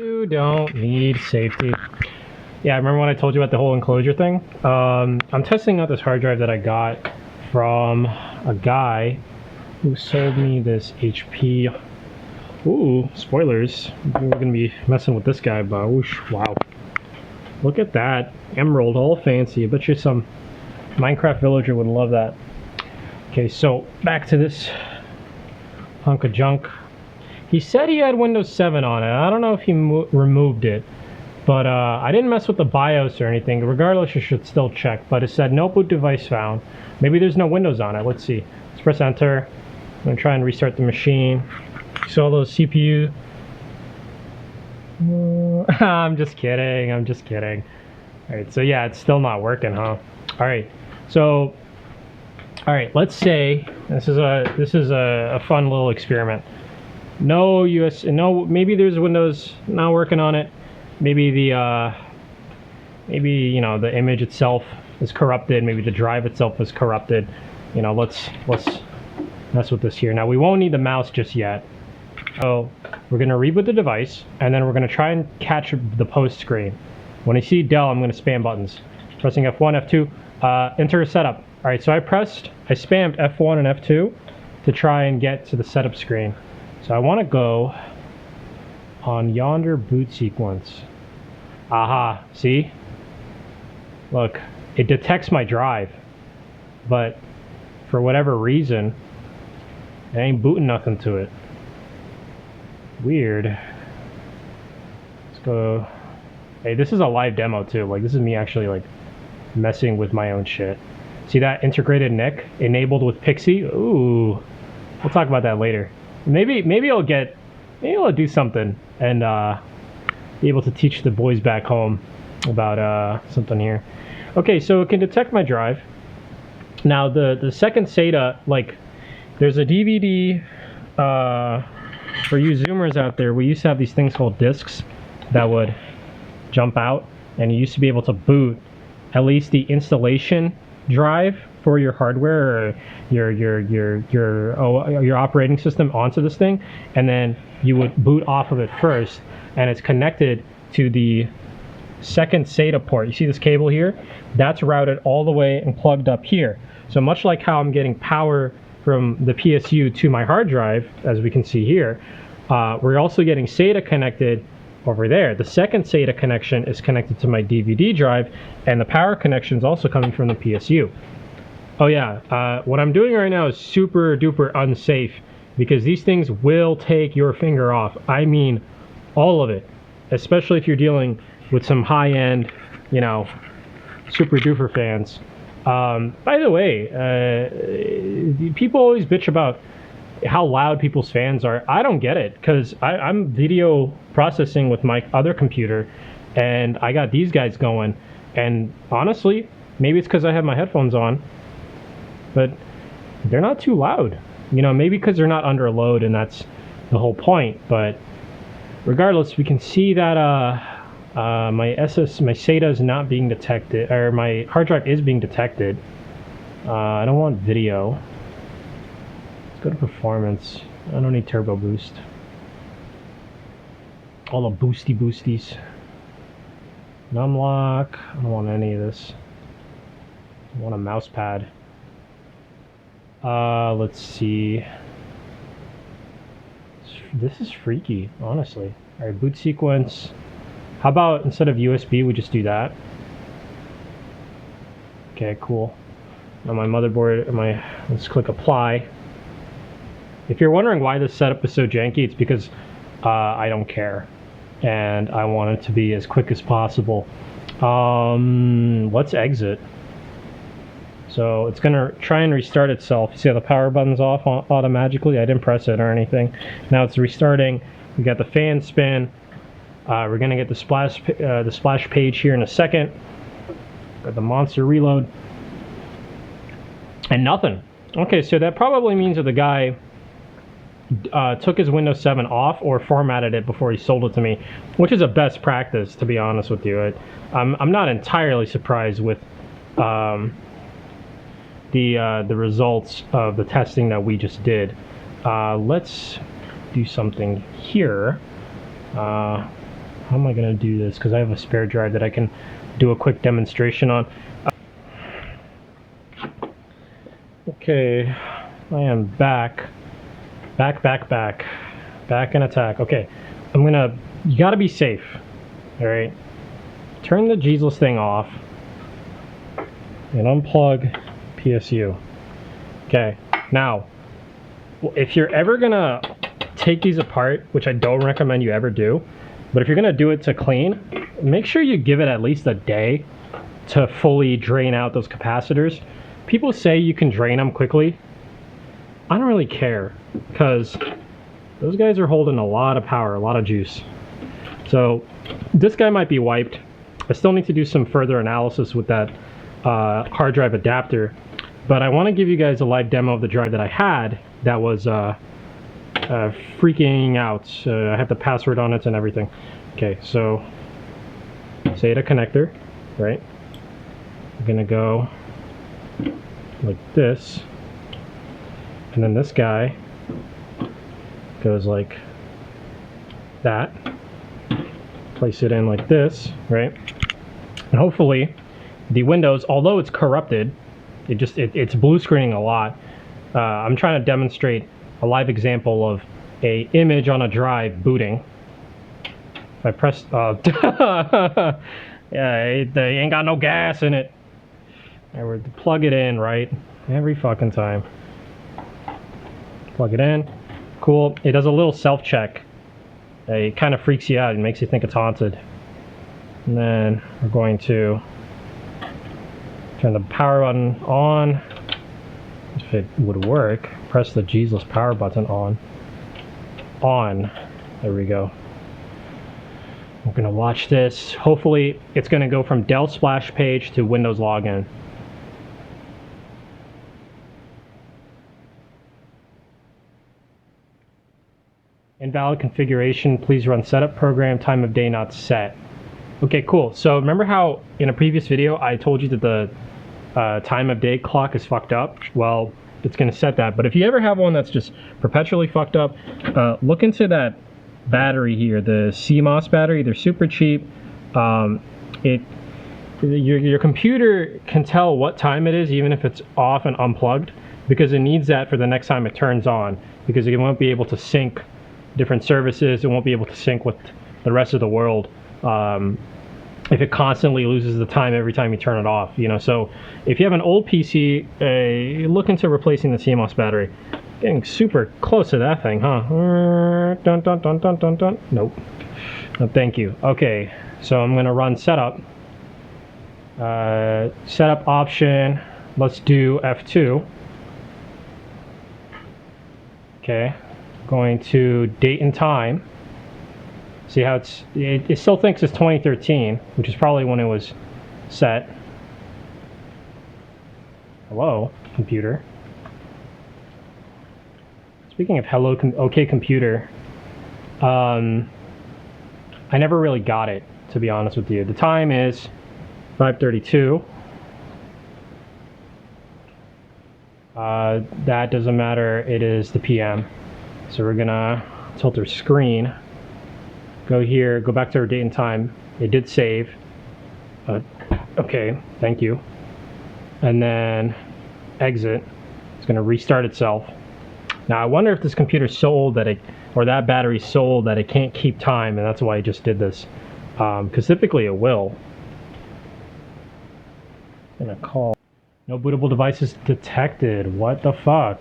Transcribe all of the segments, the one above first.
You don't need safety. Yeah, remember when I told you about the whole enclosure thing? I'm testing out this hard drive that I got from a guy who sold me this HP. Ooh, spoilers. We're gonna be messing with this guy, but whoosh, wow. Look at that. Emerald, all fancy. I bet you some Minecraft villager would love that. Okay, so back to this hunk of junk. He said he had Windows 7 on it. I don't know if he removed it, but I didn't mess with the BIOS or anything. Regardless, you should still check, but it said no boot device found. Maybe there's no Windows on it. Let's see. Let's press enter. I'm going to try and restart the machine. So all those CPU... I'm just kidding. I'm just kidding. Alright, so yeah, it's still not working, huh? Alright, so... Alright, let's say this is a fun little experiment. No maybe there's Windows not working on it. Maybe the maybe the image itself is corrupted. Maybe the drive itself is corrupted. Let's mess with this here. Now we won't need the mouse just yet. So we're gonna reboot the device, and then we're gonna try and catch the post screen. When I see Dell, I'm gonna spam buttons. Pressing F1, F2, enter setup. All right, so I spammed F1 and F2 to try and get to the setup screen. So I want to go on yonder boot sequence. Aha, see? Look, it detects my drive, but for whatever reason, it ain't booting nothing to it. Weird. Let's go. Hey, this is a live demo too. Like, this is me actually like messing with my own shit. See that integrated NIC enabled with Pixie? Ooh, we'll talk about that later. Maybe I'll do something and be able to teach the boys back home about something here. Okay, so it can detect my drive. Now the second SATA, like, there's a DVD for you Zoomers out there. We used to have these things called discs that would jump out, and you used to be able to boot at least the installation drive for your hardware or your operating system onto this thing, and then you would boot off of it first, and it's connected to the second SATA port. You see this cable here? That's routed all the way and plugged up here. So much like how I'm getting power from the PSU to my hard drive, as we can see here, we're also getting SATA connected over there. The second SATA connection is connected to my DVD drive, and the power connection is also coming from the PSU. Oh yeah, what I'm doing right now is super duper unsafe because these things will take your finger off. I mean, all of it, especially if you're dealing with some high-end, super duper fans. By the way, people always bitch about how loud people's fans are. I don't get it because I'm video processing with my other computer, and I got these guys going, and honestly, maybe it's because I have my headphones on, but they're not too loud. Maybe because they're not under load, and that's the whole point. But regardless, we can see that my SATA is not being detected, or my hard drive is being detected. I don't want video. Let's go to performance. I don't need turbo boost. All the boosties. Numlock. I don't want any of this. I want a mouse pad. Let's see. This is freaky, honestly. Alright, boot sequence. How about instead of USB, we just do that? Okay, cool. Now my motherboard, let's click apply. If you're wondering why this setup is so janky, it's because I don't care. And I want it to be as quick as possible. Let's exit. So it's gonna try and restart itself. You see how the power button's off automatically? I didn't press it or anything. Now it's restarting. We got the fan spin. We're gonna get the splash page here in a second. Got the monster reload. And nothing. Okay, so that probably means that the guy took his Windows 7 off or formatted it before he sold it to me, which is a best practice, to be honest with you. I'm not entirely surprised with the results of the testing that we just did. Let's do something here. how am I gonna do this? Because I have a spare drive that I can do a quick demonstration on. Okay, I am back in attack. Okay, you gotta be safe, all right? Turn the Jesus thing off and unplug PSU. Okay, now, if you're ever gonna take these apart, which I don't recommend you ever do, but if you're gonna do it to clean, make sure you give it at least a day to fully drain out those capacitors. People say you can drain them quickly. I don't really care, because those guys are holding a lot of power, a lot of juice. So this guy might be wiped. I still need to do some further analysis with that hard drive adapter, but I want to give you guys a live demo of the drive that I had that was freaking out. I have the password on it and everything. Okay, so SATA connector, right? I'm gonna go like this, and then this guy goes like that. Place it in like this, right? And hopefully the Windows, although it's corrupted, it's blue screening a lot. I'm trying to demonstrate a live example of a image on a drive booting. If I press, yeah, they ain't got no gas in it. I would plug it in, right? Every fucking time. Plug it in. Cool. It does a little self-check. It kind of freaks you out. It makes you think it's haunted. And then we're going to turn the power button on. If it would work, press the Jesus power button on. On. There we go. We're going to watch this. Hopefully, it's going to go from Dell splash page to Windows login. Invalid configuration, please run setup program, time of day not set. Okay, cool. So remember how in a previous video I told you that the time of day clock is fucked up? Well, it's going to set that. But if you ever have one that's just perpetually fucked up, look into that battery here, the CMOS battery. They're super cheap. Your computer can tell what time it is even if it's off and unplugged, because it needs that for the next time it turns on, because it won't be able to sync different services. It won't be able to sync with the rest of the world if it constantly loses the time every time you turn it off, you know. So if you have an old PC, look into replacing the CMOS battery. Getting super close to that thing, huh? Dun, dun, dun, dun, dun, dun. Nope. No, thank you. Okay, so I'm gonna run setup. Setup option, let's do F2. Okay, going to date and time. See how it still thinks it's 2013, which is probably when it was set. Hello, computer. Speaking of hello, okay, computer. I never really got it, to be honest with you. The time is 5:32. That doesn't matter. It is the PM. So we're gonna tilt our screen. Go here. Go back to our date and time. It did save. Okay, thank you. And then exit. It's gonna restart itself. Now I wonder if this computer's so old that or that battery's so old that it can't keep time, and that's why I just did this. Because typically it will. I'm gonna call. No bootable devices detected. What the fuck?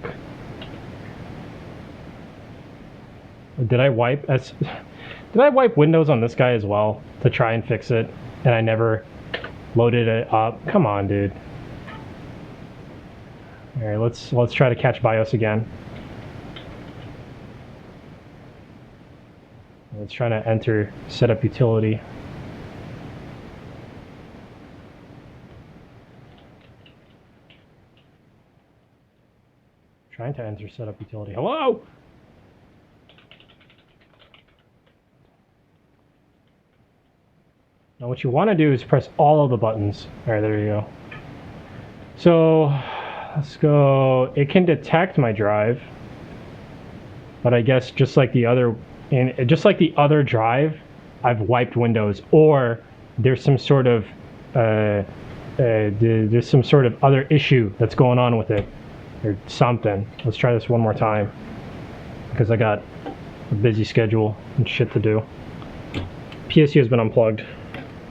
Did I wipe Windows on this guy as well to try and fix it, and I never loaded it up? Come on, dude. All right, let's try to catch BIOS again. Let's try to enter setup utility. Trying to enter setup utility. Hello? Now what you want to do is press all of the buttons. All right, there you go. So let's go. It can detect my drive, but I guess just like the other drive, I've wiped Windows, or there's some sort of there's some sort of other issue that's going on with it or something. Let's try this one more time because I got a busy schedule and shit to do. PSU has been unplugged.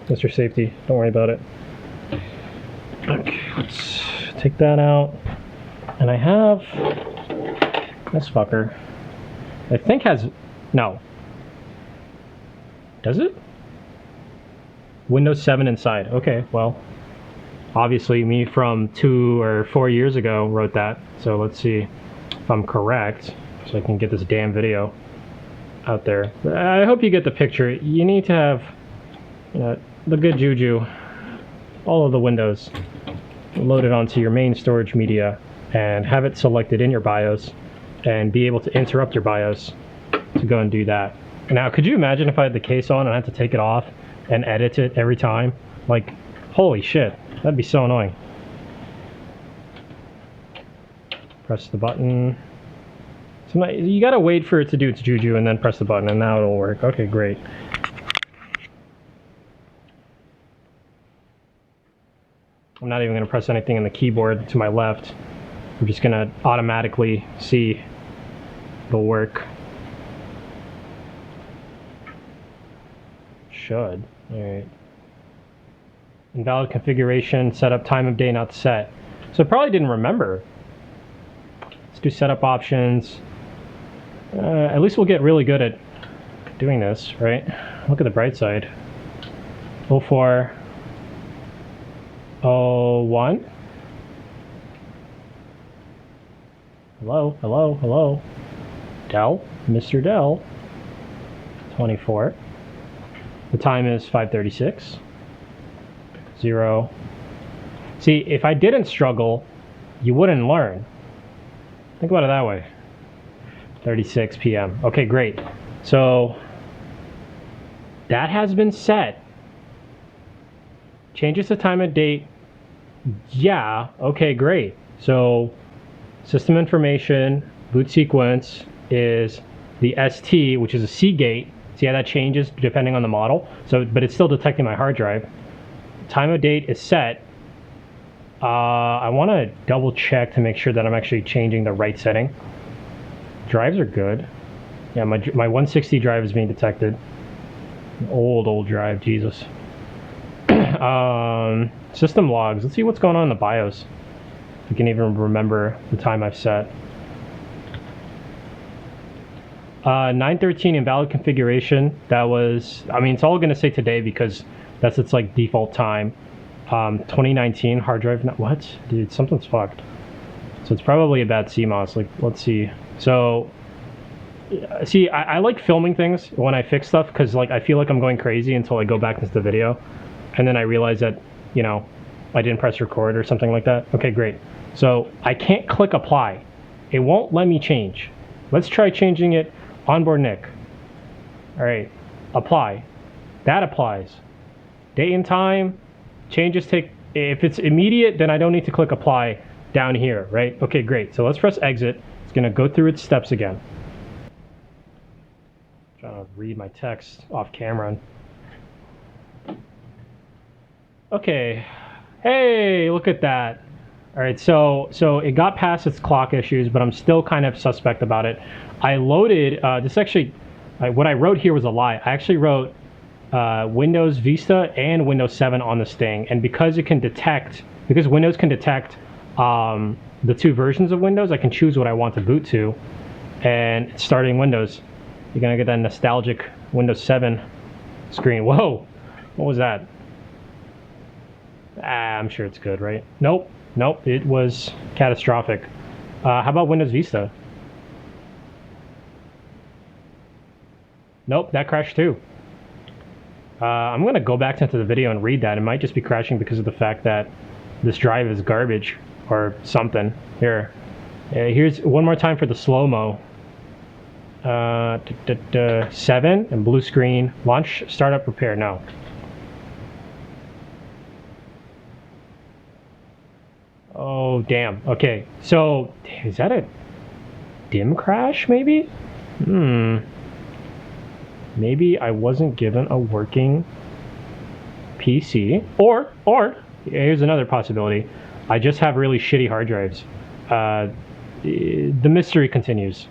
Mr. Safety, don't worry about it. Okay, let's take that out. And I have this fucker. I think has, no. Does it? Windows 7 inside. Okay, well, obviously me from 2 or 4 years ago wrote that. So let's see if I'm correct so I can get this damn video out there. I hope you get the picture. You need to have, you know, the good juju, all of the windows loaded onto your main storage media and have it selected in your BIOS and be able to interrupt your BIOS to go and do that. Now, could you imagine if I had the case on and I had to take it off and edit it every time? Like, holy shit, that'd be so annoying. Press the button. So you gotta wait for it to do its juju and then press the button and now it'll work. Okay, great. I'm not even gonna press anything in the keyboard to my left. I'm just gonna automatically see the work. Should. Alright. Invalid configuration, setup time of day not set. So it probably didn't remember. Let's do setup options. At least we'll get really good at doing this, right? Look at the bright side. 04. 01. Hello, hello, hello. Dell, Mr. Dell. 24. The time is 5:36. 0. See, if I didn't struggle, you wouldn't learn. Think about it that way. 36 p.m. Okay, great. So that has been set. Changes the time and date. Yeah, okay, great. So system information, boot sequence is the ST, which is a Seagate. See how that changes depending on the model? So, but it's still detecting my hard drive. Time of date is set. I want to double check to make sure that I'm actually changing the right setting. Drives are good. Yeah, my 160 drive is being detected. Old drive, Jesus. System logs. Let's see what's going on in the BIOS. If we can even remember the time I've set. 9:13 invalid configuration. That was, I mean, it's all going to say today because that's its like default time. 2019 hard drive. What? Dude, something's fucked. So it's probably a bad CMOS. Like, let's see. So, see, I like filming things when I fix stuff because like I feel like I'm going crazy until I go back into the video, and then I realize that, you know, I didn't press record or something like that. Okay, great. So I can't click apply. It won't let me change. Let's try changing it. Onboard NIC. All right, apply. That applies. Date and time. Changes take, if it's immediate, then I don't need to click apply down here, right? Okay, great. So let's press exit. It's gonna go through its steps again. I'm trying to read my text off camera. Okay. Hey, look at that. All right, so it got past its clock issues, but I'm still kind of suspect about it. I loaded, this actually, what I wrote here was a lie. I actually wrote Windows Vista and Windows 7 on this thing, and because it can detect, because Windows can detect the two versions of Windows, I can choose what I want to boot to, and it's starting Windows. You're gonna get that nostalgic Windows 7 screen. Whoa, what was that? I'm sure it's good, right? Nope, it was catastrophic. How about Windows Vista? Nope, that crashed too. I'm going to go back into the video and read that. It might just be crashing because of the fact that this drive is garbage or something. Here. Here's one more time for the slow-mo. 7 and blue screen. Launch, startup, repair. No. Oh, damn. Okay. So, is that a DIMM crash, maybe? maybe I wasn't given a working PC, or here's another possibility. I just have really shitty hard drives. The mystery continues.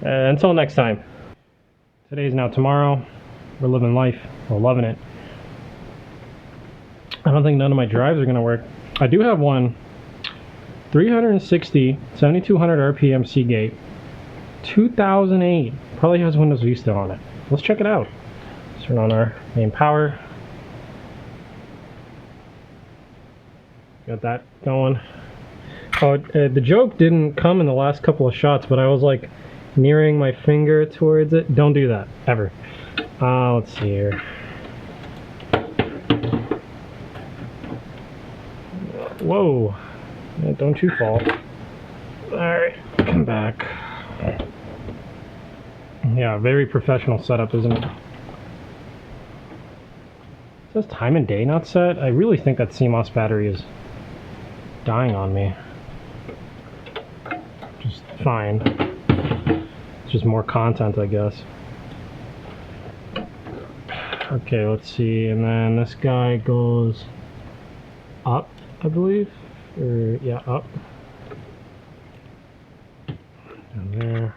Until next time. Today is now tomorrow. We're living life. We're loving it. I don't think none of my drives are going to work. I do have one 360, 7200 RPM Seagate, 2008. Probably has Windows Vista on it. Let's check it out. Let's turn on our main power. Got that going. Oh, the joke didn't come in the last couple of shots, but I was like nearing my finger towards it. Don't do that, ever. Let's see here. Whoa. Don't you fall. Alright, come back. Yeah, very professional setup, isn't it? It says time and day not set. I really think that CMOS battery is dying on me. Just fine. It's just more content, I guess. Okay, let's see. And then this guy goes up, I believe. Or, yeah, up. Down there.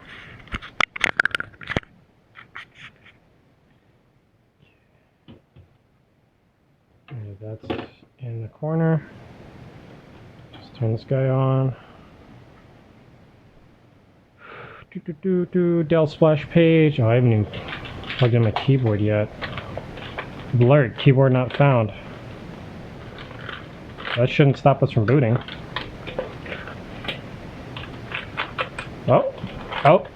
Okay, that's in the corner. Just turn this guy on. Dell splash page. Oh, I haven't even plugged in my keyboard yet. Alert, keyboard not found. That shouldn't stop us from booting. Oh. Oh.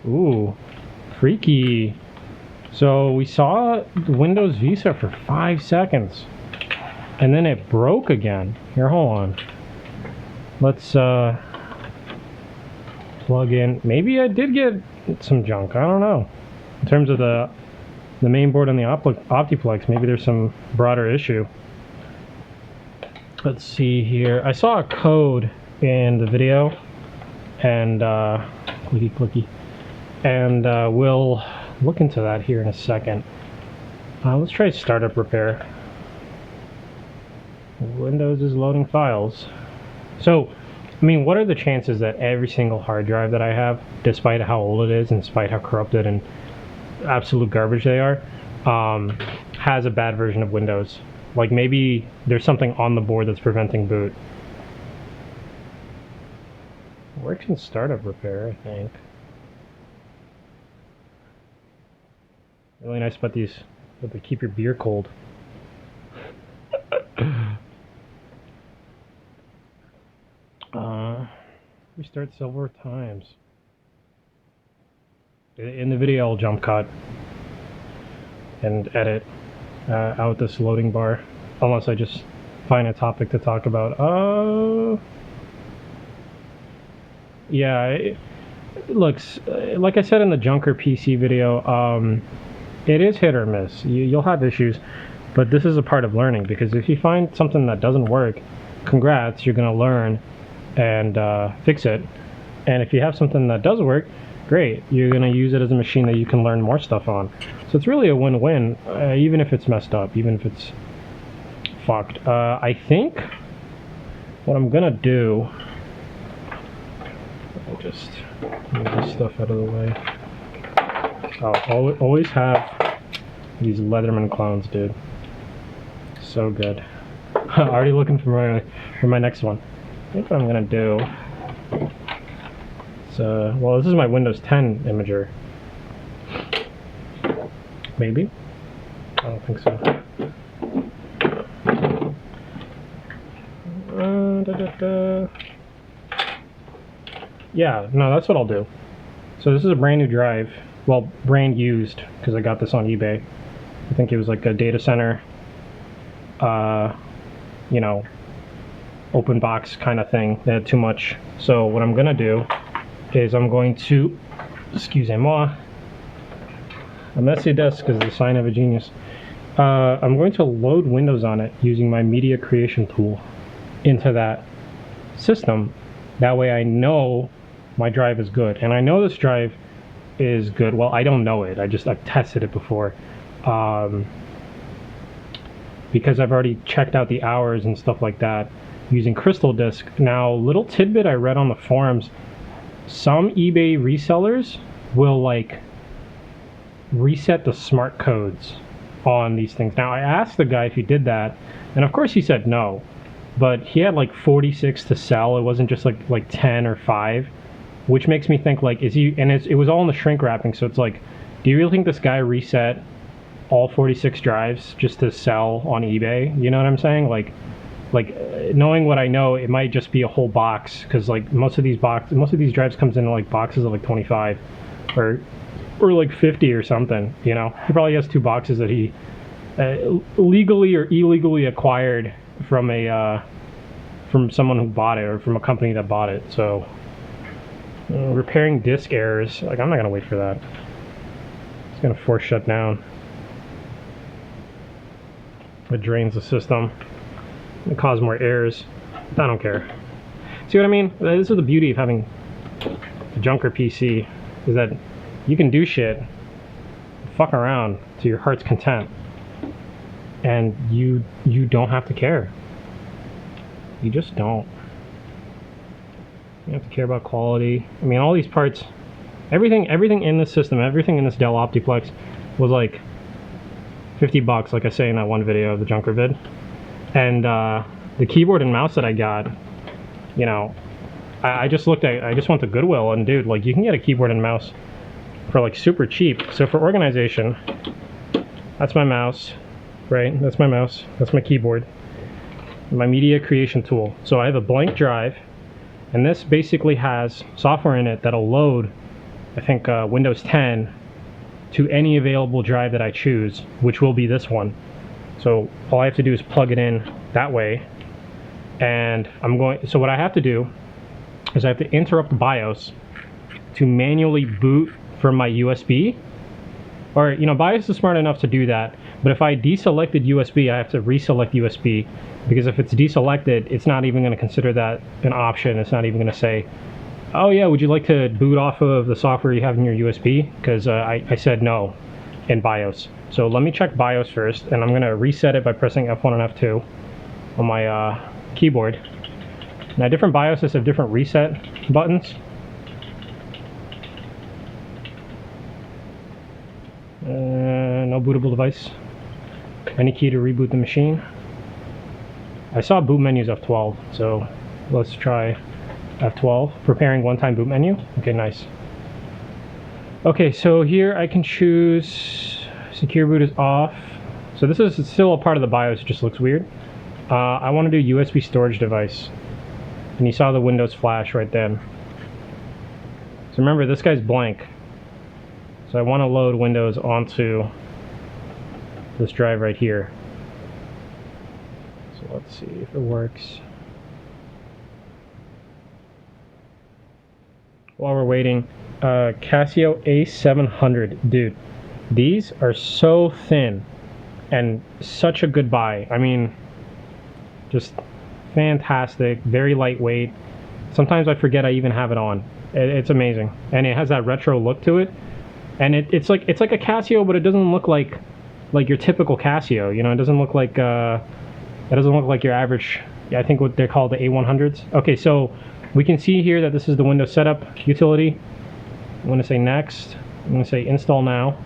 Ooh. Freaky. So we saw Windows Vista for 5 seconds. And then it broke again. Here, hold on. Let's plug in. Maybe I did get some junk. I don't know. In terms of the main board on the Optiplex, maybe there's some broader issue. Let's see here. I saw a code in the video, and clicky clicky, and we'll look into that here in a second. Let's try startup repair. Windows is loading files. So, I mean, what are the chances that every single hard drive that I have, despite how old it is and despite how corrupted and absolute garbage they are, has a bad version of Windows? Like, maybe there's something on the board that's preventing boot. Works in startup repair, I think. Really nice about these, that they keep your beer cold. Restart several times. In the video, I'll jump cut and edit out this loading bar, unless I just find a topic to talk about. Yeah, it looks like I said in the Junker PC video. It is hit or miss. You'll have issues, but this is a part of learning, because if you find something that doesn't work, congrats, you're gonna learn and fix it. And if you have something that does work, great, you're gonna use it as a machine that you can learn more stuff on. So it's really a win-win, even if it's messed up, even if it's fucked. I think what I'm gonna do, I'll just move this stuff out of the way. I'll always have these Leatherman clones, dude. So good. Already looking for my next one. I think what I'm gonna do. Well, this is my Windows 10 imager. Maybe? I don't think so. Yeah, no, that's what I'll do. So this is a brand new drive. Well, brand used, because I got this on eBay. I think it was like a data center, you know, open box kind of thing. They had too much. So what I'm gonna do is I'm going to, excusez-moi, a messy desk is the sign of a genius. I'm going to load Windows on it using my media creation tool into that system. That way I know my drive is good. And I know this drive is good. Well, I don't know it. I've tested it before. Because I've already checked out the hours and stuff like that using Crystal Disk. Now, little tidbit I read on the forums, some eBay resellers will like reset the smart codes on these things. Now, I asked the guy if he did that, and of course he said no, but he had like 46 to sell. It wasn't just like 10 or 5, which makes me think like, is he, and it was all in the shrink wrapping, so it's like, do you really think this guy reset all 46 drives just to sell on eBay? You know what I'm saying? Like knowing what I know, it might just be a whole box, because like most of these drives comes in like boxes of like 25 or like 50 or something. You know, he probably has 2 boxes that he legally or illegally acquired from from someone who bought it, or from a company that bought it. So repairing disk errors, like I'm not gonna wait for that. It's gonna force shut down. It drains the system. It causes more errors. I don't care. See what I mean? This is the beauty of having a junker PC, is that you can do shit, fuck around to your heart's content, and you don't have to care. You just don't. You have to care about quality. I mean, all these parts, everything in this system, everything in this Dell Optiplex was like $50, like I say in that one video of the junker vid. And the keyboard and mouse that I got, you know, I just went to Goodwill, and dude, like, you can get a keyboard and mouse for like super cheap. So for organization, that's my mouse, right? That's my mouse. That's my keyboard. My media creation tool. So I have a blank drive, and this basically has software in it that'll load, I think, Windows 10 to any available drive that I choose, which will be this one. So all I have to do is plug it in that way, and so what I have to do is I have to interrupt the BIOS to manually boot from my USB. Or, you know, BIOS is smart enough to do that, but if I deselected USB, I have to reselect USB, because if it's deselected, it's not even going to consider that an option. It's not even going to say, oh yeah, would you like to boot off of the software you have in your USB? Because I said no in BIOS. So let me check BIOS first, and I'm going to reset it by pressing F1 and F2 on my keyboard. Now, different BIOSes have different reset buttons. No bootable device. Any key to reboot the machine. I saw boot menus F12, so let's try F12. Preparing one-time boot menu. Okay, nice. Okay, so here I can choose secure boot is off. So this is still a part of the BIOS, it just looks weird. I want to do USB storage device. And you saw the Windows flash right then. So remember, this guy's blank. So I want to load Windows onto this drive right here. So let's see if it works. While we're waiting, Casio A700, dude, these are so thin and such a good buy. I mean, just fantastic, very lightweight. Sometimes I forget I even have it on. It's amazing, and it has that retro look to it. And it's like a Casio, but it doesn't look like your typical Casio. You know, it doesn't look like your average. I think what they're called the A100s. Okay, so we can see here that this is the Windows setup utility. I'm going to say next. I'm going to say install now.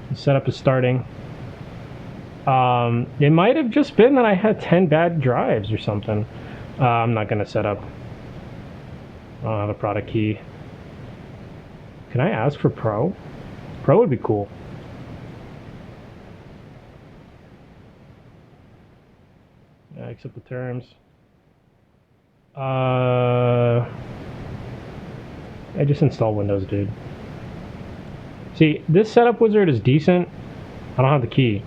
The setup is starting. It might have just been that I had 10 bad drives or something. I'm not going to set up. I don't have a product key. Can I ask for Pro? Pro would be cool. Yeah, accept the terms. I just installed Windows, dude. See, this setup wizard is decent. I don't have the key.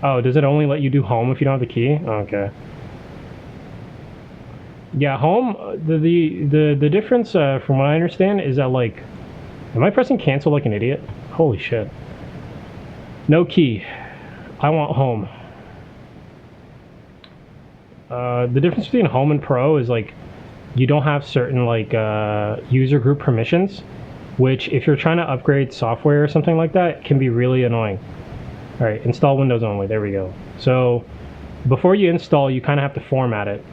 Oh, does it only let you do home if you don't have the key? Okay. Yeah, home, the difference, from what I understand, is that, like, am I pressing cancel like an idiot? Holy shit. No key. I want home. The difference between home and pro is, like, you don't have certain like user group permissions, which if you're trying to upgrade software or something like that, can be really annoying. All right, install Windows only. There we go. So before you install, you kind of have to format it,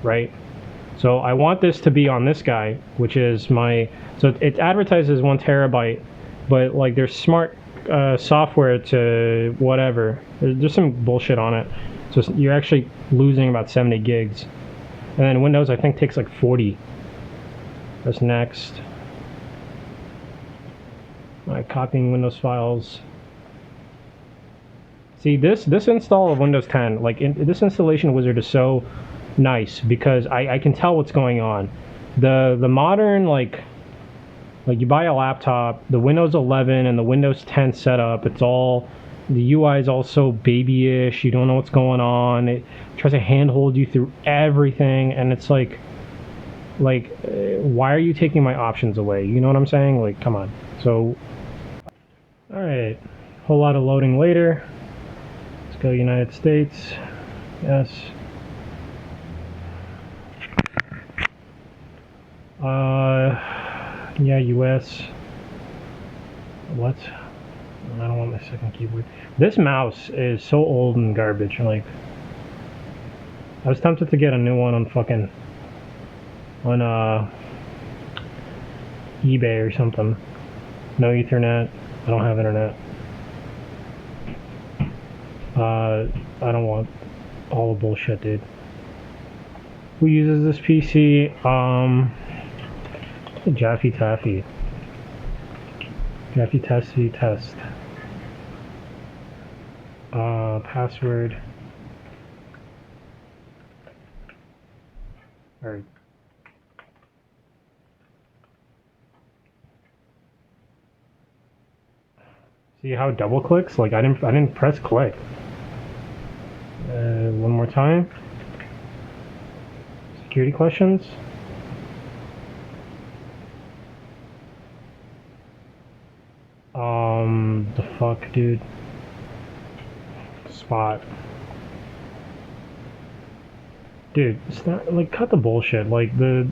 right? So I want this to be on this guy, which is my, so it advertises 1 terabyte, but like there's smart software to whatever. There's some bullshit on it. So you're actually losing about 70 gigs. And then Windows, I think, takes like 40. That's next. All right, copying Windows files. See, this install of Windows 10, like this installation wizard is so nice because I can tell what's going on. The modern like you buy a laptop, the Windows 11 and the Windows 10 setup, it's all, the UI is all so babyish, you don't know what's going on, it tries to handhold you through everything, and it's like why are you taking my options away? You know what I'm saying? Like, come on. So, alright, whole lot of loading later. Let's go United States. Yes. Yeah, US. What? I don't want my second keyboard. This mouse is so old and garbage. Like, I was tempted to get a new one on fucking, on eBay or something. No Ethernet. I don't have internet. I don't want all the bullshit, dude. Who uses this PC? Jaffe Taffy. Jaffe Taffy test. Password. Alright. See how it double clicks? Like I didn't press click. One more time. Security questions. The fuck, dude. Spot. Dude, it's not, like, cut the bullshit. Like, the...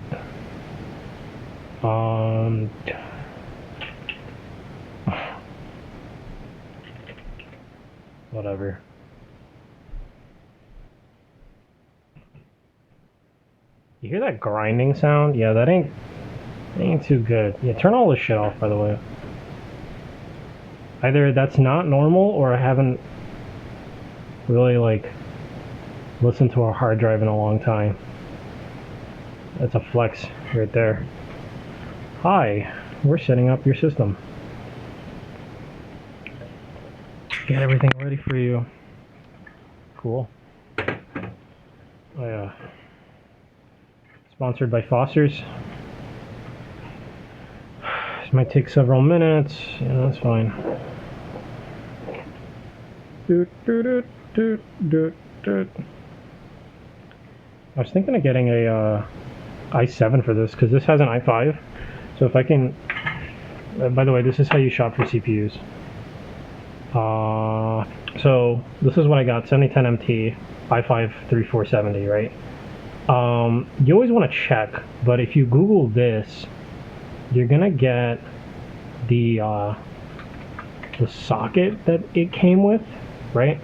Whatever. You hear that grinding sound? Yeah, that ain't too good. Yeah, turn all this shit off, by the way. Either that's not normal, or I haven't really, like, listened to a hard drive in a long time. That's a flex right there. Hi, we're setting up your system. Get everything ready for you. Cool. Oh yeah. Sponsored by Foster's. This might take several minutes. Yeah, that's fine. I was thinking of getting a i7 for this because this has an i5. So if I can, by the way, this is how you shop for CPUs. So this is what I got: 7010 MT, i5 3470, right? You always want to check, but if you Google this, you're gonna get the socket that it came with, right?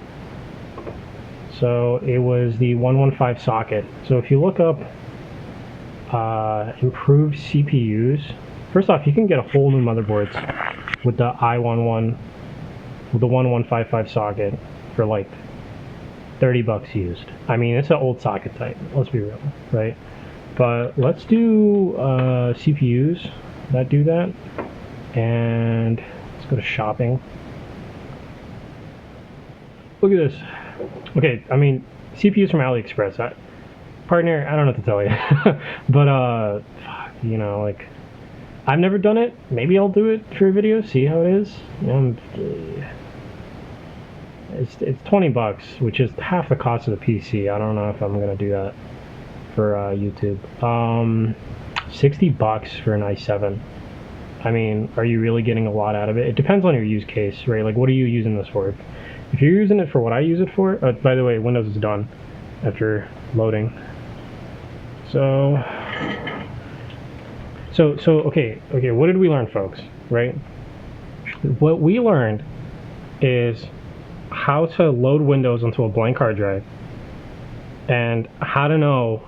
So it was the 115 socket. So if you look up improved CPUs, first off, you can get a whole new motherboards with the i11, with the 1155 socket for like $30 used. I mean, it's an old socket type, let's be real, right? But let's do CPUs that do that, and let's go to shopping. Look at this. Okay, I mean, CPUs from AliExpress. Partner, I don't know what to tell you. But, you know, like, I've never done it. Maybe I'll do it for a video, see how it is. You know, it's $20, which is half the cost of the PC. I don't know if I'm gonna do that for YouTube. $60 for an i7. I mean, are you really getting a lot out of it? It depends on your use case, right? Like, what are you using this for? If you're using it for what I use it for, by the way, Windows is done after loading. So, So okay, what did we learn, folks? Right? What we learned is how to load Windows onto a blank hard drive and how to know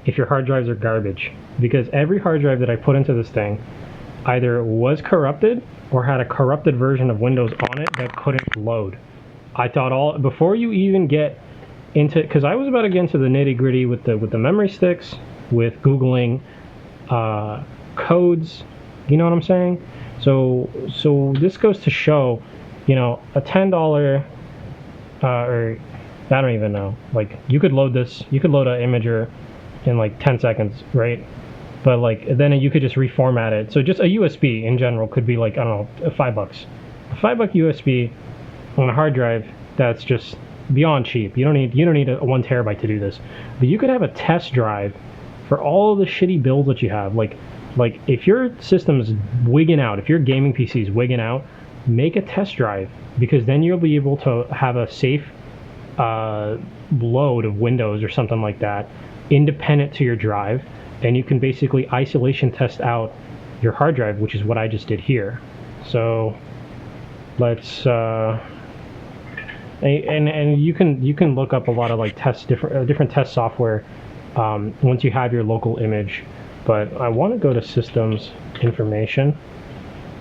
if your hard drives are garbage. Because every hard drive that I put into this thing either was corrupted or had a corrupted version of Windows on it that couldn't load. I thought before you even get into, because I was about to get into the nitty gritty with the memory sticks, with Googling codes, you know what I'm saying? So this goes to show, you know, a $10 or I don't even know, like you could load an imager in like 10 seconds, right? But like then you could just reformat it. So just a USB in general could be like, I don't know, $5. A $5 USB on a hard drive that's just beyond cheap. You don't need a 1 terabyte to do this. But you could have a test drive for all the shitty builds that you have. Like if your system is wigging out, if your gaming PC is wigging out, make a test drive, because then you'll be able to have a safe load of Windows or something like that independent to your drive, and you can basically isolation test out your hard drive, which is what I just did here. So let's and you can look up a lot of like different test software once you have your local image. But I want to go to systems information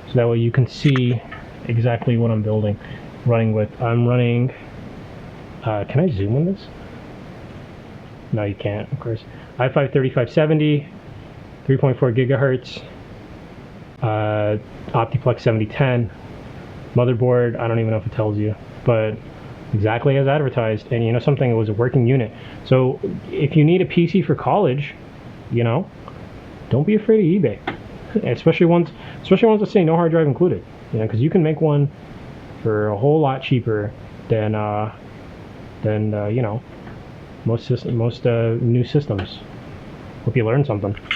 so that way you can see exactly what I'm running with. I'm running can I zoom on this? No, you can't, of course. i5 3570, 3.4 gigahertz, Optiplex 7010, motherboard, I don't even know if it tells you, but exactly as advertised. And you know something, it was a working unit. So if you need a PC for college, you know, don't be afraid of eBay, especially ones that say no hard drive included, you know, because you can make one for a whole lot cheaper than you know, most new systems. Hope you learned something.